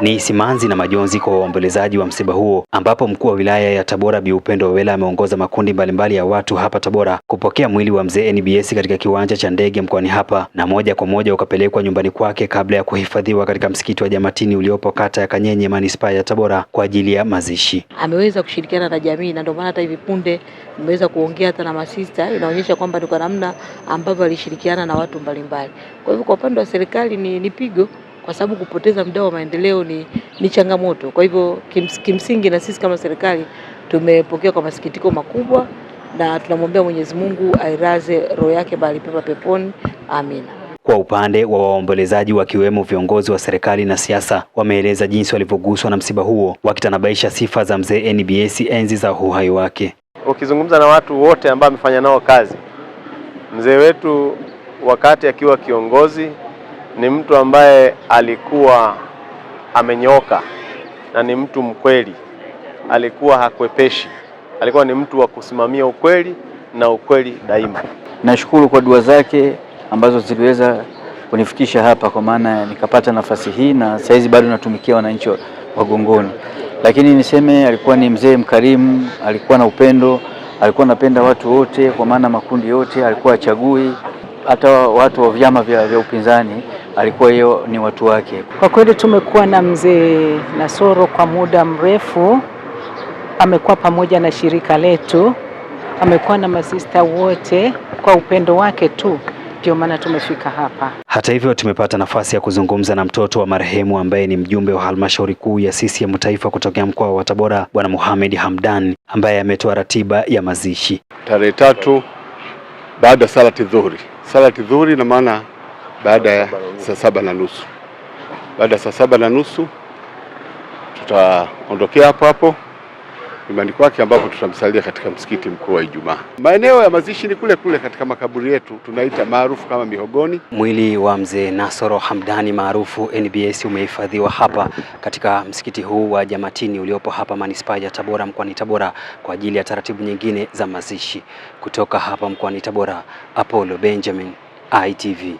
Ni simanzi na majonzi kwa waombolezaji wa msiba huo, ambapo mkuu wa wilaya ya Tabora Bi Upendo Owela ameongoza makundi mbalimbali ya watu hapa Tabora kupokea mwili wa mzee NBS katika kiwanja cha ndege mkoani hapa, na moja kwa moja ukapelekwa nyumbani kwake kabla ya kuhifadhiwa katika msikiti wa Jamatini uliopo kata ya Kanyenye manispaa ya Tabora kwa ajili ya mazishi. Ameweza kushirikiana na jamii, na ndio maana hata hivi punde nimeweza kuongea hata na masista, inaonyesha kwamba ni kwa namna ambavyo alishirikiana na watu mbalimbali. Kwa hivyo kwa upande wa serikali ni pigo, kwa sababu kupoteza mdau wa maendeleo ni changamoto. Kwa hivyo kimsingi na sisi kama serikali tumepokea kwa masikitiko makubwa, na tunamwombea Mwenyezi Mungu ailaze roho yake mahali pema peponi. Amina. Kwa upande wa waombolezaji wakiwemo viongozi wa serikali na siasa, wameeleza jinsi walivyoguswa na msiba huo, wakitanabaisha sifa za mzee NBS enzi za uhai wake. Ukizungumza na watu wote ambao amefanya nao kazi, mzee wetu wakati akiwa kiongozi ni mtu ambaye alikuwa amenyooka na ni mtu mkweli, alikuwa hakwepeshi, alikuwa ni mtu wa kusimamia ukweli na ukweli daima. Nashukuru kwa dua zake ambazo ziliweza kunifikisha hapa, kwa maana nikapata nafasi hii, na saizi bado natumikia wananchi wa Gongoni. Lakini niseme alikuwa ni mzee mkarimu, alikuwa na upendo, alikuwa anapenda watu wote, kwa maana makundi yote alikuwa achagui, hata watu wa vyama vya upinzani alikuwa hiyo ni watu wake. Kwa kweli tumekuwa na mzee Nasoro kwa muda mrefu, amekuwa pamoja na shirika letu, amekuwa na masista wote, kwa upendo wake tu ndio maana tumefika hapa. Hata hivyo, tumepata nafasi ya kuzungumza na mtoto wa marehemu ambaye ni mjumbe wa halmashauri kuu ya CCM Taifa kutokea mkoa wa Tabora, Bwana Mohamed Hamdan, ambaye ametoa ratiba ya mazishi. Tarehe 3 baada ya salati dhuhuri, na maana baada ya saa 7:30. Baada ya saa 7:30 tutaondokea hapo nyumbani kwake, ambapo tutamsalia katika msikiti mkuu wa Ijumaa. Maeneo ya mazishi ni kule katika makaburi yetu tunaita maarufu kama Mihogoni. Mwili wa mzee Nasoro Hamdani maarufu NBS umehifadhiwa hapa katika msikiti huu wa Jamatini uliopo hapa manispaa ya Tabora mkoani Tabora kwa ajili ya taratibu nyingine za mazishi. Kutoka hapa mkoani Tabora, Apollo Benjamin, ITV.